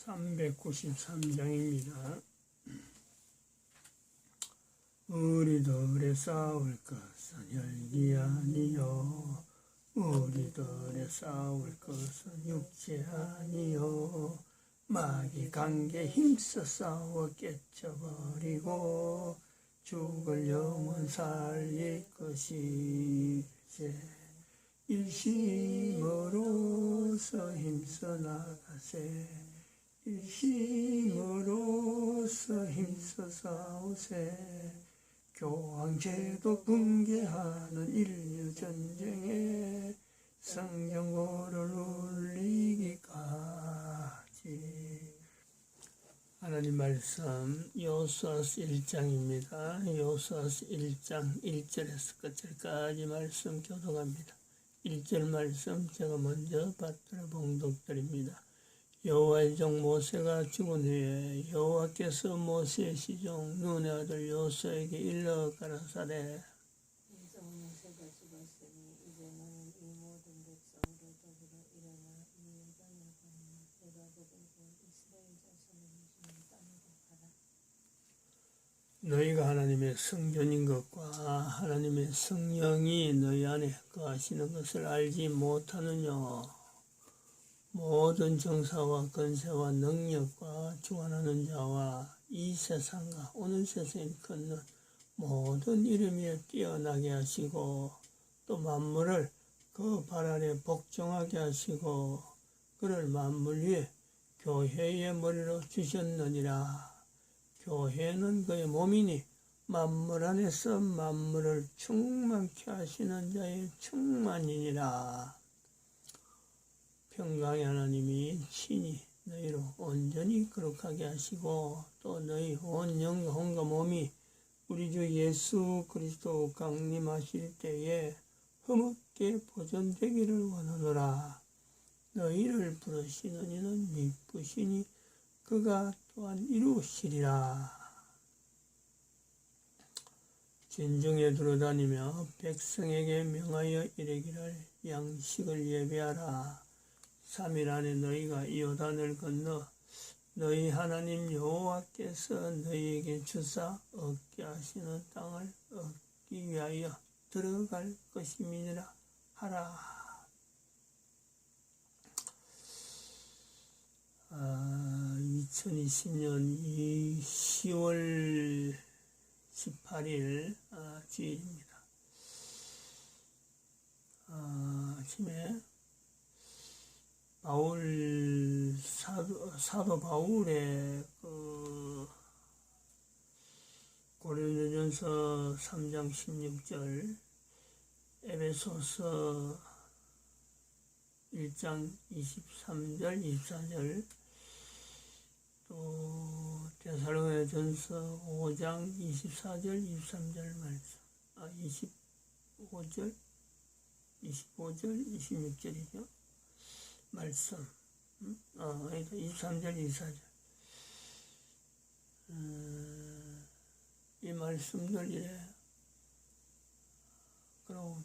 393장입니다. 우리들의 싸울 것은 혈기 아니요 우리들의 싸울 것은 육체 아니요 마귀 관계 힘써 싸워 깨쳐버리고 죽을 영혼 살릴 것이제 일심으로서 힘써 나가세 일심으로서 힘써 싸우세 교황제도 붕괴하는 인류전쟁에 성경호를 울리기까지. 하나님 말씀 여호수아서 1장입니다. 여호수아서 1장 1절에서 끝절까지 말씀 교독합니다. 1절 말씀 제가 먼저 받들어 봉독드립니다. 여호와의 종 모세가 죽은 후에 여호와께서 모세의 시종 눈의 아들 여호수아에게 일러 가라사대 모세가 죽었으니 이제 너는 이 모든 백성으로 더불어 일어나 이 요단을 건너 내가 거두고 이스라엘 자손을 주는 땅으로 가라. 너희가 하나님의 성전인 것과 하나님의 성령이 너희 안에 거하시는 것을 알지 못하느냐. 모든 정사와 권세와 능력과 주관하는 자와 이 세상과 오늘 세상에 걷는 모든 이름에 뛰어나게 하시고 또 만물을 그 발 아래 복종하게 하시고 그를 만물 위에 교회의 머리로 주셨느니라. 교회는 그의 몸이니 만물 안에서 만물을 충만케 하시는 자의 충만이니라. 평강의 하나님이 친히 너희로 온전히 거룩하게 하시고 또 너희 온 영과 혼과 몸이 우리 주 예수 그리스도 강림하실 때에 흠없게 보존되기를 원하노라. 너희를 부르시는 이는 미쁘시니 그가 또한 이루시리라. 진중에 두루다니며 백성에게 명하여 이르기를 양식을 예배하라. 3일 안에 너희가 요단을 건너 너희 하나님 여호와께서 너희에게 주사 얻게 하시는 땅을 얻기 위하여 들어갈 것임이니라 하라. 2020년 10월 18일 주일입니다. 아침에 사도 바울의 고린도전서 3장 16절, 에베소서 1장 23절, 24절, 또 데살로니가전서 5장 24절, 23절 말씀, 25절, 26절이죠. 말씀, 23절, 24절. 이 말씀들 이래. 그리고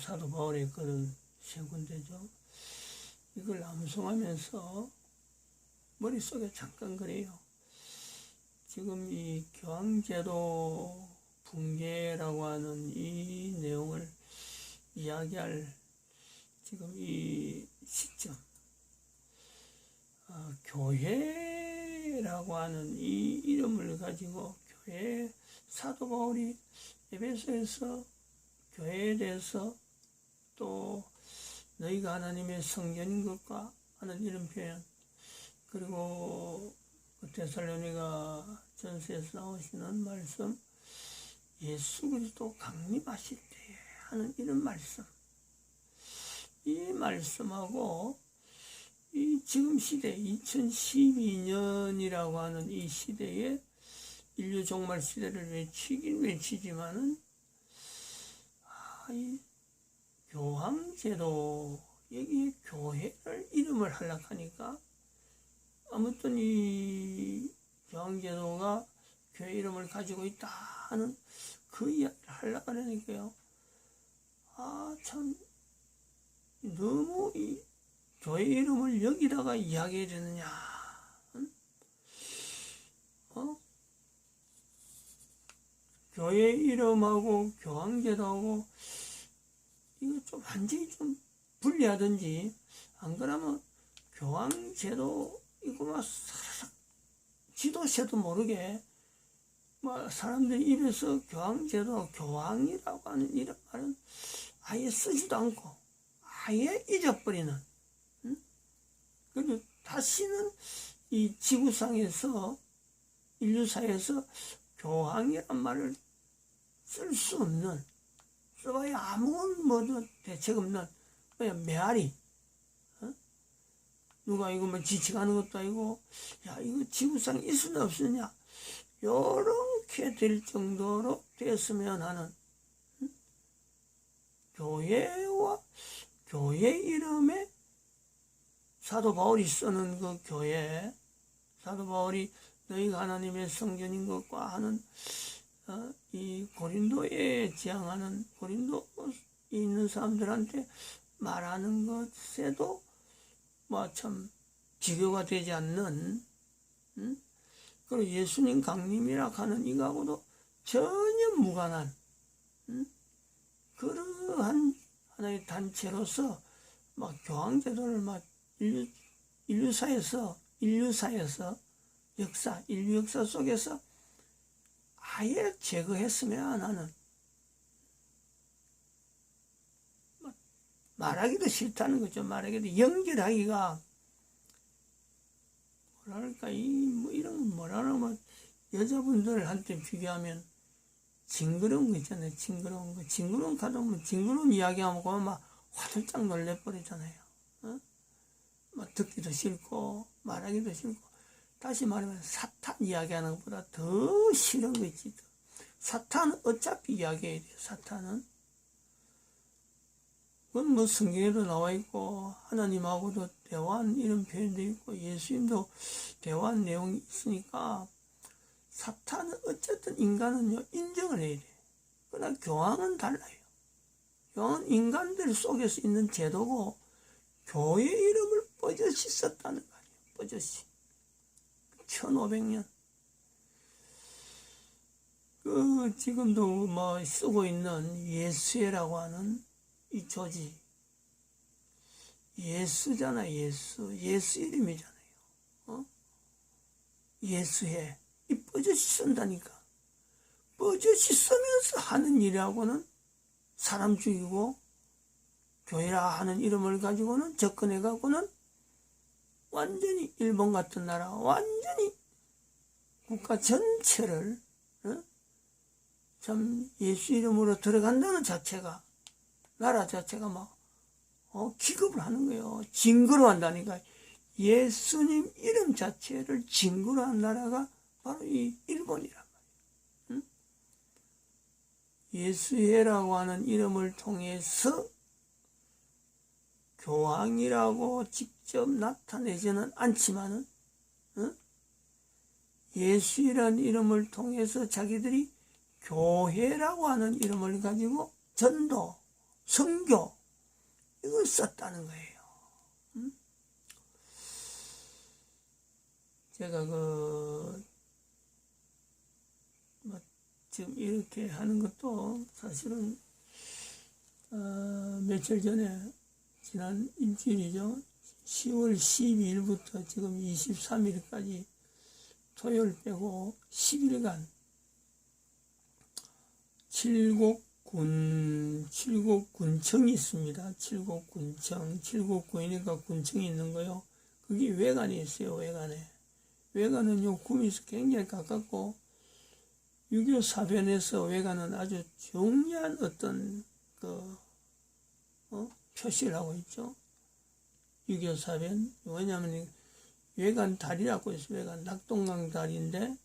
사도 바울의 글은 세 군데죠. 이걸 암송하면서 머릿속에 잠깐 그래요. 지금 이 교황제도 붕괴라고 하는 이 내용을 이야기할 지금 이 시점, 교회라고 하는 이 이름을 가지고 교회 사도 바울이 에베소에서 교회에 대해서 또 너희가 하나님의 성전인 것과 하는 이런 표현, 그리고 데살로니가 전서에서 나오시는 말씀, 예수 그리스도 강림하실 때에 하는 이런 말씀, 이 말씀하고 이 지금 시대 2012년이라고 하는 이 시대에 인류 종말 시대를 외치긴 외치지만은 이 교황제도 여기 교회를 이름을 하려고 하니까 아무튼 이 교황제도가 교회 이름을 가지고 있다 하는 그 이야기를 하려고 하니까요. 참 너무 이 교회 이름을 여기다가 이야기해야 되느냐 교회 이름하고 교황제도하고 이거 좀 완전히 좀 분리하든지, 안 그러면 교황제도 이거 막 지도새도 모르게 막 사람들이 입에서 교황제도, 교황이라고 하는 이런 말은 아예 쓰지도 않고 아예 잊어버리는. 그리고 다시는 이 지구상에서, 인류사에서 교황이란 말을 쓸 수 없는, 써봐야 아무런 뭐도 대책 없는 그냥 메아리. 누가 이거 뭐 지칭하는 것도 아니고, 야 이거 지구상에 있으냐 없으냐 요렇게 될 정도로 되었으면 하는, 교회와 교회 이름에 사도 바울이 쓰는 그 교회, 사도 바울이 너희가 하나님의 성전인 것과 하는 이 고린도에 지향하는, 고린도에 있는 사람들한테 말하는 것에도 뭐 참 비교가 되지 않는, 그리고 예수님 강림이라 하는 이거하고도 전혀 무관한 그러한 하나의 단체로서 막 교황제도를 막 인류사에서 인류 역사 속에서 아예 제거했으면 하는, 말하기도 싫다는 거죠. 말하기도, 연결하기가 뭐랄까, 이런 뭐라면 여자분들한테 비교하면 징그러운 거 있잖아요. 징그러운 거. 징그러운 가면 징그러운 이야기하면 막 화들짝 놀래버리잖아요. 막 듣기도 싫고 말하기도 싫고, 다시 말하면 사탄 이야기하는 것보다 더 싫은 거 있지. 사탄은 어차피 이야기해야 돼요. 사탄은 그건 뭐 성경에도 나와 있고, 하나님하고도 대화한 이런 표현도 있고, 예수님도 대화한 내용이 있으니까, 사탄은 어쨌든 인간은요, 인정을 해야 돼. 그러나 교황은 달라요. 교황은 인간들 속에서 있는 제도고, 교회 이름을 뻐젓이 썼다는 거 아니에요. 뻐젓이. 1500년. 지금도 뭐 쓰고 있는 예수회라고 하는 이 조직, 예수잖아. 예수 이름이잖아요. 예수회. 이 뻐젓이 쓴다니까. 뻐젓이 쓰면서 하는 일하고는 사람 죽이고 교회라 하는 이름을 가지고는 접근해 가고는 완전히 일본 같은 나라, 완전히 국가 전체를 참 예수 이름으로 들어간다는 자체가, 나라 자체가 막 기겁을 하는 거예요. 징그러 한다니까. 예수님 이름 자체를 징그러 한 나라가 바로 이 일본이란 말이에요. 예수회라고 하는 이름을 통해서 교황이라고 직접 나타내지는 않지만은, 예수라는 이름을 통해서 자기들이 교회라고 하는 이름을 가지고 전도, 선교, 이걸 썼다는 거예요. 제가 지금 이렇게 하는 것도 사실은, 며칠 전에, 지난 일주일이죠. 10월 12일부터 지금 23일까지 토요일 빼고 10일간 칠곡군청이 있습니다. 칠곡군청, 칠곡군이니까 군청이 있는 거요. 그게 외관에 있어요. 외관은요, 구미에서 굉장히 가깝고, 6.25 사변에서 외관은 아주 중요한 어떤 표시를 하고 있죠. 6.25 사변. 왜냐하면 외관 다리라고 있어요. 외관 낙동강 다리인데,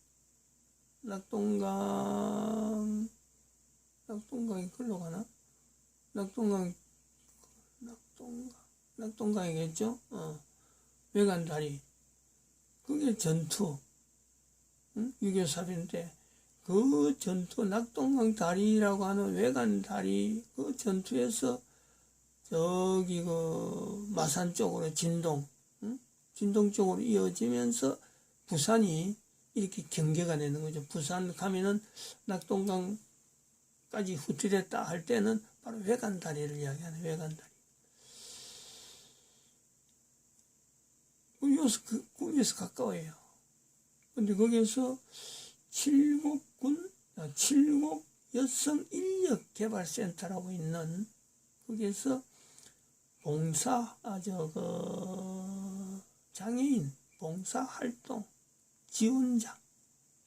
낙동강이 글로 가나? 낙동강이겠죠? 외관 다리. 그게 전투. 6.25 사변 때. 그 전투, 낙동강 다리라고 하는 외관 다리, 그 전투에서 저기 마산 쪽으로 진동 쪽으로 이어지면서 부산이 이렇게 경계가 되는 거죠. 부산 가면은 낙동강까지 후퇴됐다 할 때는 바로 외간다리를 이야기하는 외간다리. 여기서 구미에서 가까워요. 근데 거기에서 칠곡군, 칠곡 여성 인력 개발센터라고 있는 거기에서 장애인 봉사활동 지원자,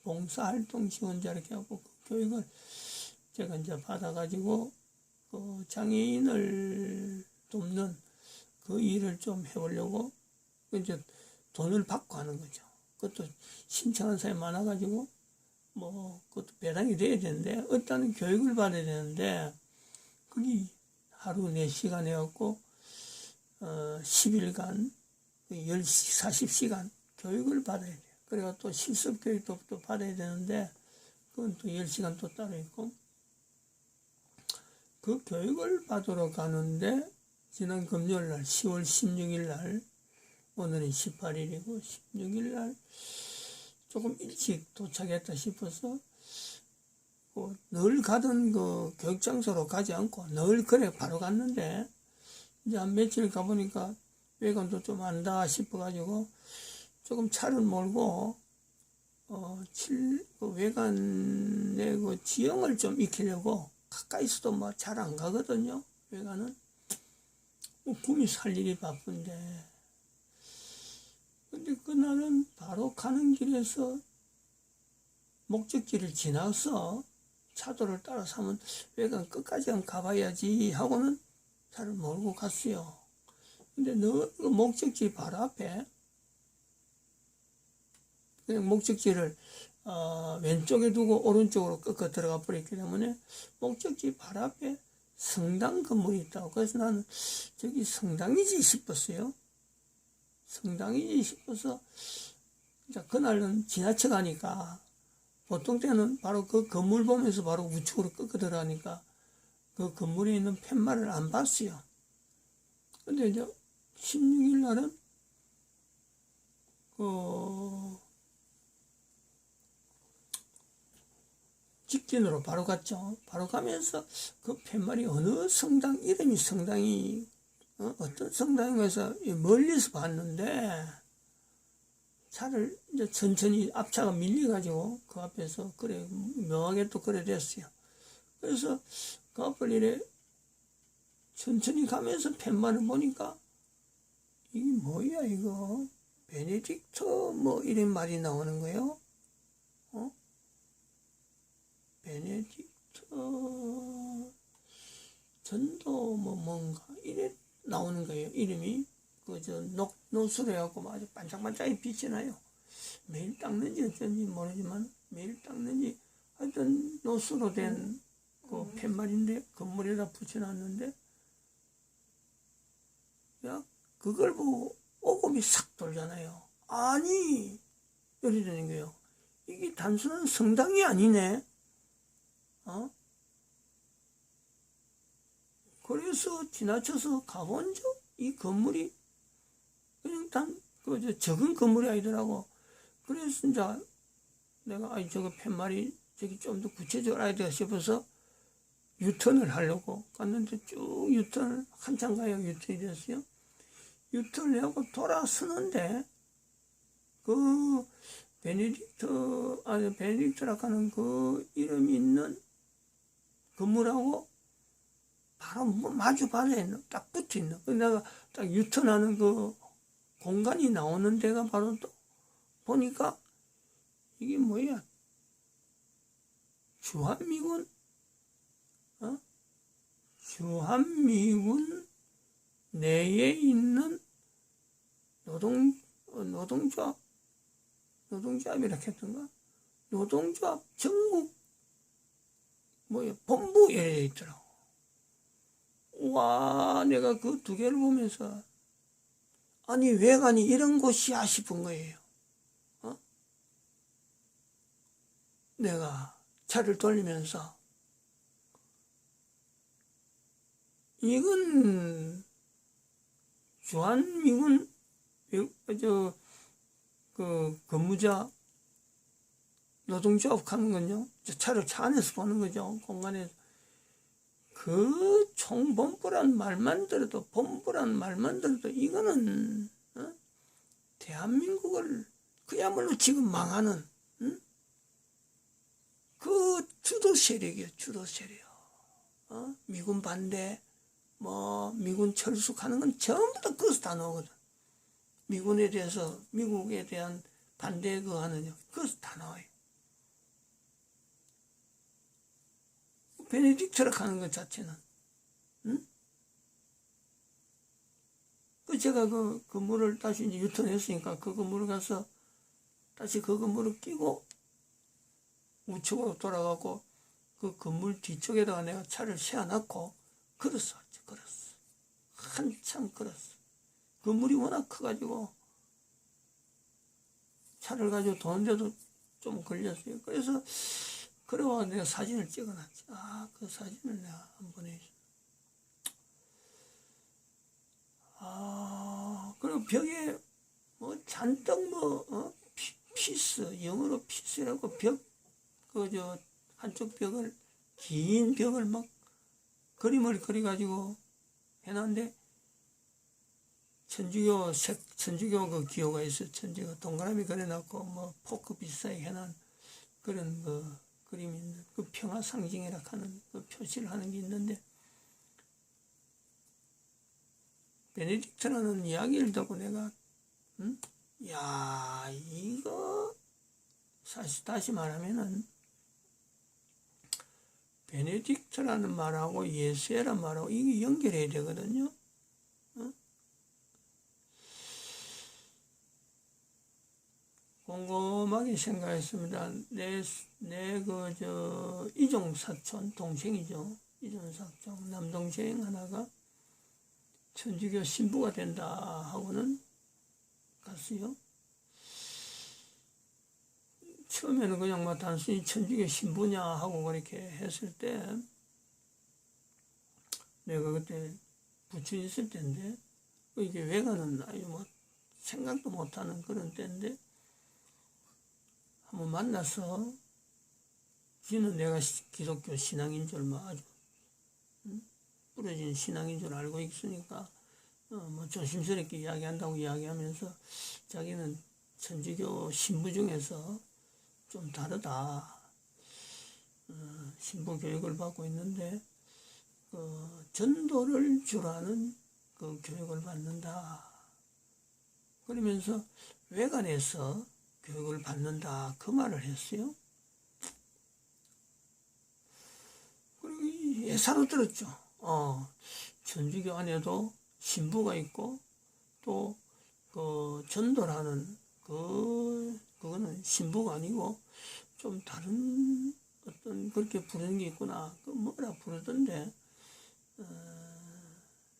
봉사활동 지원자 이렇게 하고 그 교육을 제가 이제 받아가지고 그 장애인을 돕는 그 일을 좀 해보려고 이제 돈을 받고 하는 거죠. 그것도 신청한 사람이 많아가지고 그것도 배당이 돼야 되는데 일단은 교육을 받아야 되는데 그게 하루 4시간 해갖고 10일간 40시간 교육을 받아야 돼요. 그리고 또 실습 교육도 또 받아야 되는데 그건 또 10시간 또 따로 있고 그 교육을 받으러 가는데 지난 금요일 날 10월 16일 날 오늘은 18일이고 16일 날 조금 일찍 도착했다 싶어서 늘 가던 그 교육장소로 가지 않고 늘 그래 바로 갔는데 이제 한 며칠 가보니까 외관도 좀 안다 싶어가지고 조금 차를 몰고 그 외관의 그 지형을 좀 익히려고 가까이서도 잘 안 가거든요. 외관은 구미 살 일이 바쁜데 근데 그날은 바로 가는 길에서 목적지를 지나서 차도를 따라서 하면 외관 끝까지 한 가봐야지 하고는 차를 몰고 갔어요. 근데 그 목적지 바로 앞에 그냥 목적지를 왼쪽에 두고 오른쪽으로 꺾어 들어가 버렸기 때문에 목적지 바로 앞에 성당 건물이 있다고. 그래서 나는 저기 성당이지 싶었어요. 성당이지 싶어서 그날은 지나쳐 가니까 보통 때는 바로 그 건물 보면서 바로 우측으로 꺾어 들어가니까 그 건물에 있는 팻말을 안 봤어요. 근데 이제 16일 날은 직진으로 바로 갔죠. 바로 가면서 그 팻말이 어느 성당, 이름이 성당이 어떤 성당에서 멀리서 봤는데 차를 이제 천천히 앞차가 밀려가지고 그 앞에서 그래 묘하게 또 그래 됐어요. 그래서 그 앞을 이래 천천히 가면서 팻말을 보니까 이게 뭐야 이거 베네딕트 이런 말이 나오는 거예요. 베네딕트 전도 뭔가 이래 나오는 거예요. 이름이 노수로 해갖고 아주 반짝반짝이 빛이 나요. 매일 닦는지 어쩐지 모르지만 매일 닦는지 하여튼 노수로 된 그 팻말인데 건물에다 붙여놨는데 야 그걸 보고 오금이 싹 돌잖아요. 아니 이래 되는 거예요. 이게 단순한 성당이 아니네. 그래서 지나쳐서 가본 이 건물이 그냥 적은 건물이 아니더라고. 그래서 이제 내가 저거 팻말이 저기 좀 더 구체적으로 알아야 돼 싶어서 유턴을 하려고 갔는데 쭉 유턴을 한참 가야 유턴이 됐어요. 유턴을 하고 돌아서는데 그 베네딕트라고 하는 그 이름이 있는 건물하고 바로 마주 바다에 딱 붙어 있는. 내가 딱 유턴하는 그 공간이 나오는 데가 바로 또 보니까 이게 뭐야? 주한미군 내에 있는 노동조합이라 했던가? 노동조합 전국 본부 이래 있더라고. 와, 내가 그 두 개를 보면서 아니 외관이 이런 곳이야 싶은 거예요. 내가 차를 돌리면서 이건 주한미군 그 근무자 노동조합 하는 건요, 차를 차 안에서 보는 거죠. 공간에서. 그 총본부란 말만 들어도, 본부란 말만 들어도, 이거는, 대한민국을 그야말로 지금 망하는, 그 주도 세력이에요, 주도 세력. 미군 반대, 미군 철수하는 건 전부 다 거기서 다 나오거든. 미군에 대해서, 미국에 대한 반대 그거 하느냐, 거기서 다 나와요. 베네딕트라 하는 것 자체는, 제가 그 건물을 다시 이제 유턴했으니까 그 건물을 가서 다시 그 건물을 끼고 우측으로 돌아가고 그 건물 뒤쪽에다가 내가 차를 세워놓고 걸었어. 한참 걸었어. 건물이 워낙 커가지고 차를 가지고 도는데도 좀 걸렸어요. 그래서 그러고 내가 사진을 찍어놨지. 그 사진을 내가 한 번에. 그리고 벽에 잔뜩 피스, 영어로 피스라고 한쪽 벽을, 긴 벽을 막 그림을 그려가지고 해놨는데, 천주교 그 기호가 있어. 천주교 동그라미 그려놨고, 포크 비슷하게 해놓은 그런 그림이 있는, 그 평화 상징이라 하는 그 표시를 하는 게 있는데, 베네딕트라는 이야기를 듣고 내가, 이거, 사실 다시 말하면은, 베네딕트라는 말하고 예수라는 말하고 이게 연결해야 되거든요. 곰곰하게 생각했습니다. 이종사촌, 동생이죠. 이종사촌, 남동생 하나가 천주교 신부가 된다 하고는 갔어요. 처음에는 그냥 단순히 천주교 신부냐 하고 그렇게 했을 때, 내가 그때 부천에 있을 때인데, 이게 외가는 아주 생각도 못하는 그런 때인데, 한번 만나서, 지는 내가 기독교 신앙인 줄 아주, 부러진 신앙인 줄 알고 있으니까, 조심스럽게 이야기한다고 이야기하면서, 자기는 천주교 신부 중에서 좀 다르다. 신부 교육을 받고 있는데, 전도를 주라는 그 교육을 받는다. 그러면서 외관에서 교육을 받는다. 그 말을 했어요. 그리고 예사로 들었죠. 천주교 안에도 신부가 있고, 또, 전도라는, 그거는 신부가 아니고, 좀 다른 어떤 그렇게 부르는 게 있구나. 뭐라 부르던데,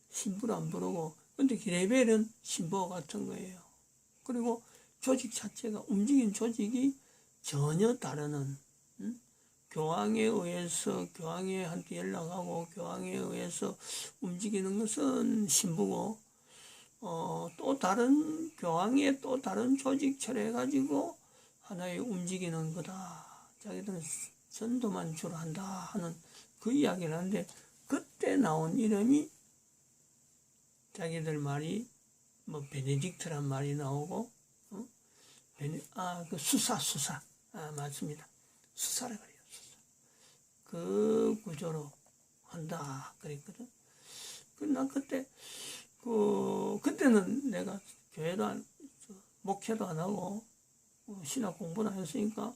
신부를 안 부르고, 근데 레벨은 신부와 같은 거예요. 그리고 조직 자체가, 움직인 조직이 전혀 다르는, 교황에 의해서, 교황한테 연락하고, 교황에 의해서 움직이는 것은 신부고, 또 다른, 교황의 또 다른 조직 처리해가지고, 하나의 움직이는 거다. 자기들은 전도만 주로 한다 하는 그 이야기를 하는데, 그때 나온 이름이 자기들 말이 베네딕트란 말이 나오고, 수사 맞습니다. 수사라 그래요. 수사. 그 구조로 한다 그랬거든. 난 그때는 내가 목회도 안 하고 신학 공부도 안 했으니까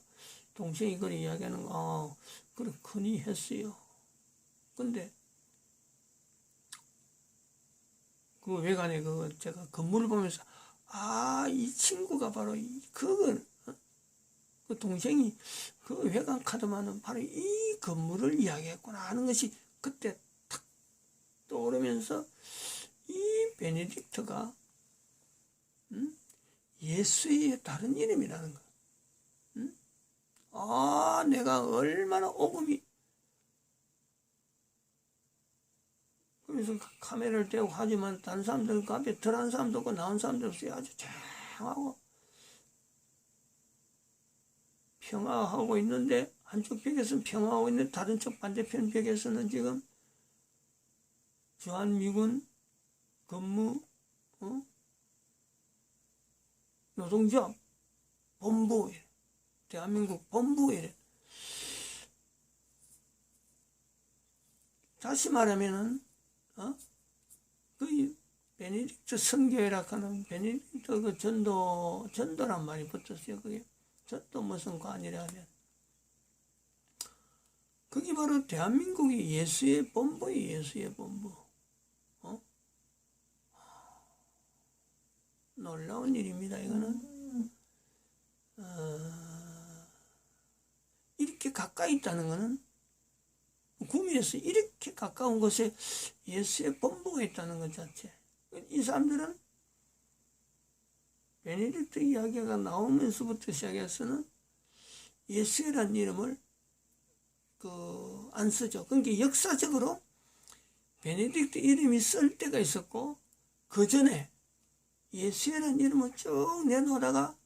동생이 그걸 이야기하는 거, 그래 크니 했어요. 근데 그 외관에 제가 건물을 보면서, 이 친구가 바로 그 동생이 그 외관 카드만은 바로 이 건물을 이야기했구나 하는 것이 그때 탁 떠오르면서, 이 베네딕트가 예수의 다른 이름이라는 거. 내가 얼마나 오금이. 그래서 카메라를 대고 하지만 다른 사람들 그 앞에 덜한 사람도 없고 나온 사람도 없어요. 아주 조용하고 평화하고 있는데 한쪽 벽에서는 평화하고 있는데 다른 쪽 반대편 벽에서는 지금 주한미군 근무 노동조합 본부 대한민국 본부 이래. 다시 말하면은 그 베네딕트 선교회라 하는 베네딕트 그 전도란 말이 붙었어요. 그게 전도 무슨 관이라 하면 그게 바로 대한민국이 예수의 본부예요. 예수의 본부. 놀라운 일입니다. 이거는 이렇게 가까이 있다는 것은 구미에서 이렇게 가까운 곳에 예수의 본부가 있다는 것 자체. 이 사람들은 베네딕트 이야기가 나오면서부터 시작해서는 예수라는 이름을 안 쓰죠. 그러니까 역사적으로 베네딕트 이름이 쓸 때가 있었고 그 전에 예수라는 이름을 쭉 내놓다가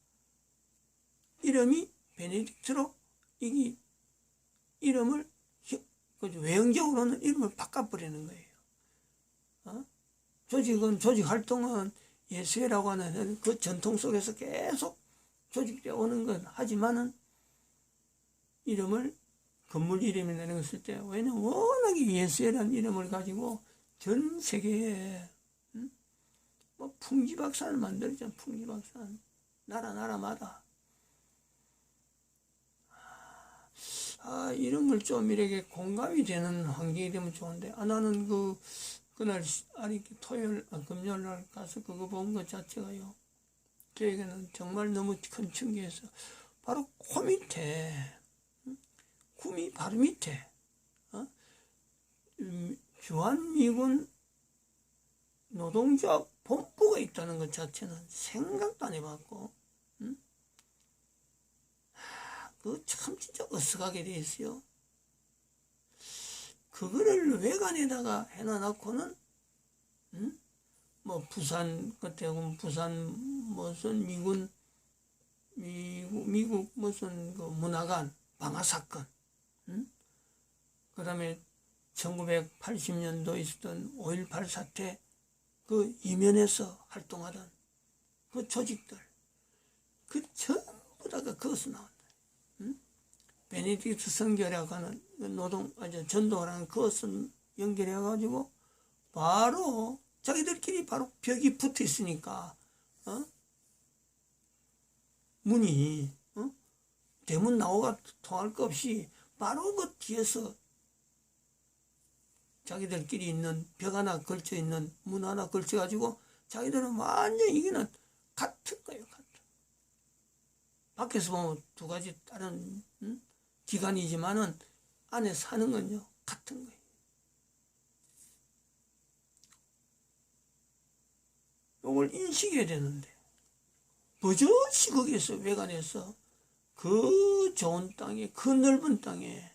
이름이 베네딕트로 이 이름을 외형적으로는 이름을 바꿔버리는 거예요. 조직 활동은 예수라고 하는 그 전통 속에서 계속 조직되어 오는 건 하지만은 이름을 건물 이름이 내는 것을 때 왜냐면 워낙에 예수라는 이름을 가지고 전 세계에 뭐 풍지박산을 만들었잖아. 풍지박산 나라마다 이런 걸 좀 이렇게 공감이 되는 환경이 되면 좋은데 나는 그날 토요일 금요일 날 가서 그거 본 것 자체가요 저에게는 정말 너무 큰 충격이었어. 바로 코 밑에 구미 바로 밑에 주한미군 노동조합 본부가 있다는 것 자체는 생각도 안 해봤고 그 참 진짜 어색하게 돼 있어요. 그거를 외관에다가 해놔놓고는 뭐 부산 그때 부산 무슨 미국 무슨 그 문화관 방화 사건 그 다음에 1980년도 있었던 5.18 사태 그 이면에서 활동하던 그 조직들 그 전부 다가 거기서 나온다. 베네딕트 선교라고 하는 전도라는 그것을 연결해가지고 바로 자기들끼리 바로 벽이 붙어 있으니까 문이 대문 나오가 통할 것 없이 바로 그 뒤에서 자기들끼리 있는 벽 하나 걸쳐 있는 문 하나 걸쳐 가지고 자기들은 완전 이게는 같은 거예요. 같은. 밖에서 보면 두 가지 다른 기관이지만은 안에 사는 건요 같은 거예요. 이걸 인식해야 되는데 버젓이 거기에서 외관에서 그 좋은 땅에 그 넓은 땅에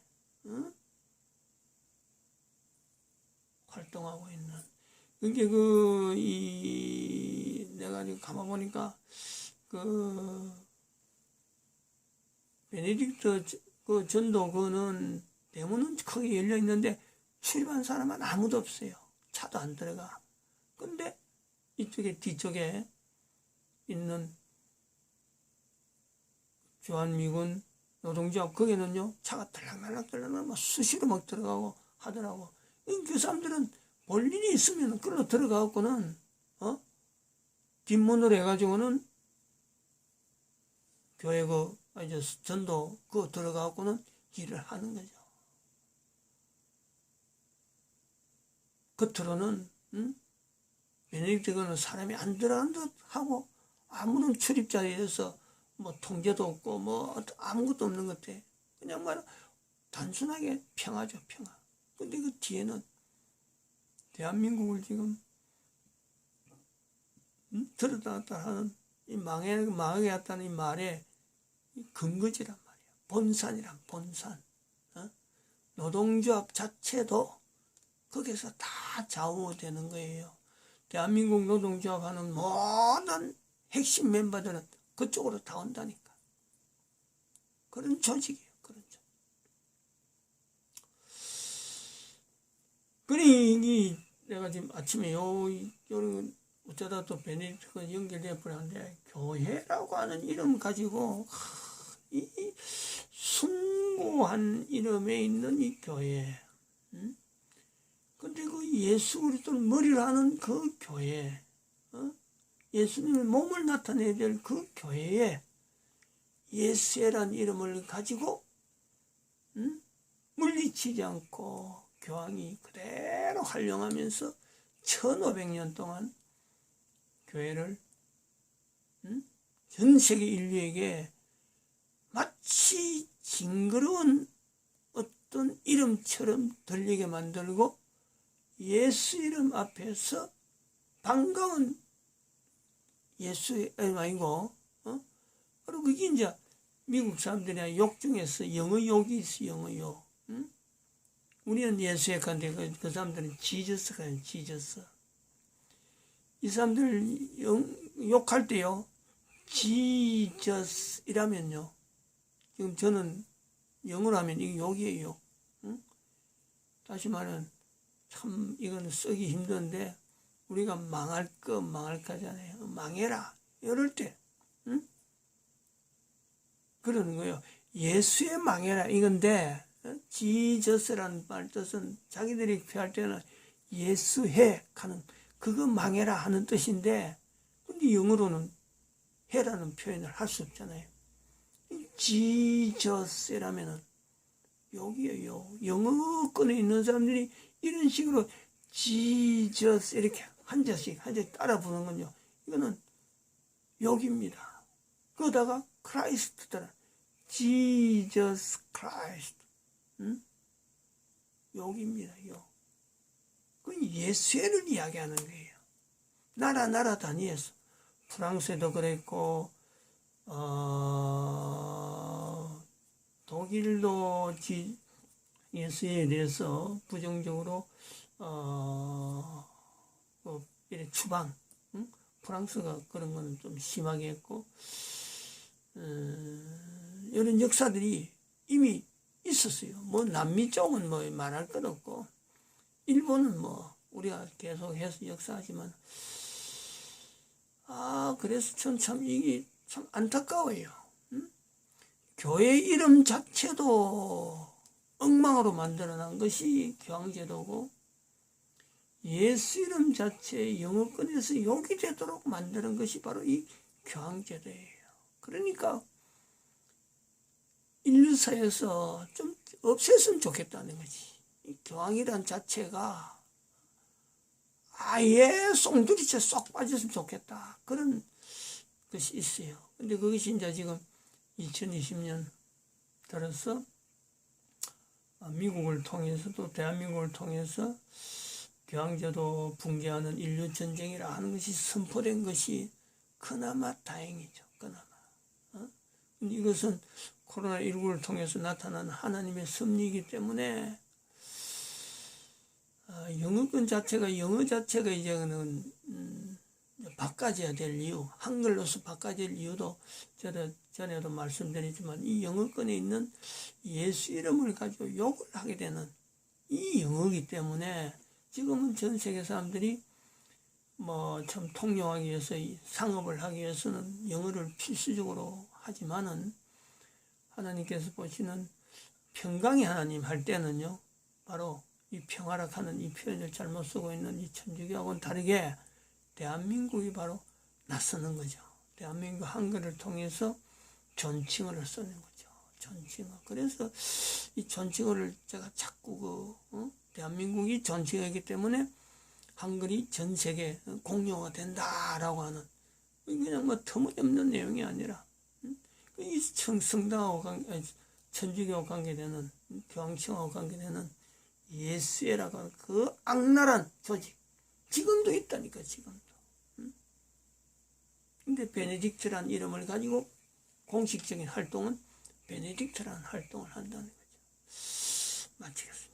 활동하고 있는 그게 내가 지금 가만 보니까 베네딕트 그 전도 그는 대문은 크게 열려 있는데 출입한 사람은 아무도 없어요. 차도 안 들어가. 근데 이쪽에 뒤쪽에 있는 주한미군 노동조합 거기는요 차가 들락날락 수시로 막 들어가고 하더라고. 그 사람들은 볼 일이 있으면 끌어 들어가갖고는 뒷문으로 해가지고는 교회 전도 들어가갖고는 일을 하는 거죠. 겉으로는 베네딕트는 사람이 안 들어간 듯 하고 아무런 출입자리에서 뭐 통제도 없고 뭐 아무것도 없는 것 같아. 그냥 말 단순하게 평화죠, 평화. 근데 그 뒤에는 대한민국을 지금 들여다놨다 하는 이 망하게 했다는 이 말에 근거지란 말이야. 본산이란 본산. 노동조합 자체도 거기서 다 좌우되는 거예요. 대한민국 노동조합 하는 모든 핵심 멤버들은 그쪽으로 다 온다니까. 그런 조직이에요. 그런 조직. 그러니 내가 지금 아침에 어쩌다 또 베네딕트가 연결돼 버렸는데 교회라고 하는 이름 가지고 이 숭고한 이름에 있는 이 교회, 근데 그 예수 그리스도를 머리로 하는 그 교회, 예수님의 몸을 나타내야 될 그 교회에 예수라는 이름을 가지고 물리치지 않고 교황이 그대로 활용하면서 1500년 동안 교회를 전 세계 인류에게 마치 징그러운 어떤 이름처럼 들리게 만들고 예수 이름 앞에서 반가운 예수의 이름 아니고, 그리고 그게 이제 미국 사람들이 욕 중에서 영어 욕이 있어, 영어 욕. 우리는 예수의 간데 그 사람들은 지저스가 아니에요, 지저스. 이 사람들 욕할 때요, 지저스 이라면요, 지금 저는 영어로 하면 이게 욕이에요. 다시 말하면 참 이건 쓰기 힘든데 우리가 망할까잖아요. 망해라 이럴 때 그러는 거예요. 예수의 망해라 이건데, 지저스라는 말 뜻은 자기들이 표할 때는 예수해 하는, 그거 망해라 하는 뜻인데, 근데 영어로는 해라는 표현을 할 수 없잖아요. 지저스라면은 욕이에요. 영어권에 있는 사람들이 이런 식으로 지저스 이렇게 한 자씩 따라 부르는군요. 이거는 욕입니다. 그러다가 크라이스트더라. 지저스 크라이스트. 욕입니다. 욕. 그건 예수를 이야기하는 거예요. 나라 단위에서. 프랑스에도 그랬고, 독일도 예수에 대해서 부정적으로 이렇게 추방, 프랑스가 그런 거는 좀 심하게 했고, 이런 역사들이 이미 있었어요. 뭐 남미 쪽은 뭐 말할 것 없고, 일본은 뭐 우리가 계속해서 역사하지만, 그래서 참 이게 참 안타까워요. 교회 이름 자체도 엉망으로 만들어낸 것이 교황제도고, 예수 이름 자체의 영어권에서 욕이 되도록 만드는 것이 바로 이 교황제도예요. 그러니까 인류사에서 좀 없앴으면 좋겠다는 거지. 이 교황이란 자체가 아예 송두리째 쏙 빠졌으면 좋겠다. 그런 것이 있어요. 근데 그것이 이제 지금 2020년 들어서 미국을 통해서도, 대한민국을 통해서 교황제도 붕괴하는 인류전쟁이라 하는 것이 선포된 것이 그나마 다행이죠. 그나마. 이것은 코로나19를 통해서 나타난 하나님의 섭리이기 때문에, 영어권 자체가, 영어 자체가 이제는 바꿔져야 될 이유, 한글로서 바꿔질 이유도 전에도 말씀드리지만, 이 영어권에 있는 예수 이름을 가지고 욕을 하게 되는 이 영어이기 때문에, 지금은 전 세계 사람들이 뭐 참 통용하기 위해서, 상업을 하기 위해서는 영어를 필수적으로 하지만은, 하나님께서 보시는 평강의 하나님 할 때는요, 바로 이 평화락하는 이 표현을 잘못 쓰고 있는 이 천주교하고는 다르게 대한민국이 바로 나서는 거죠. 대한민국 한글을 통해서 존칭어를 쓰는 거죠. 존칭어. 그래서 이 존칭어를 제가 자꾸 대한민국이 존칭어이기 때문에 한글이 전 세계 공용화 된다라고 하는, 그냥 뭐 터무니없는 내용이 아니라, 이 성당하고 천주교하고 관계되는, 교황청하고 관계되는 예수회라고 하는 그 악랄한 조직, 지금도 있다니까, 지금도. 근데 베네딕트라는 이름을 가지고 공식적인 활동은 베네딕트라는 활동을 한다는 거죠. 마치겠습니다.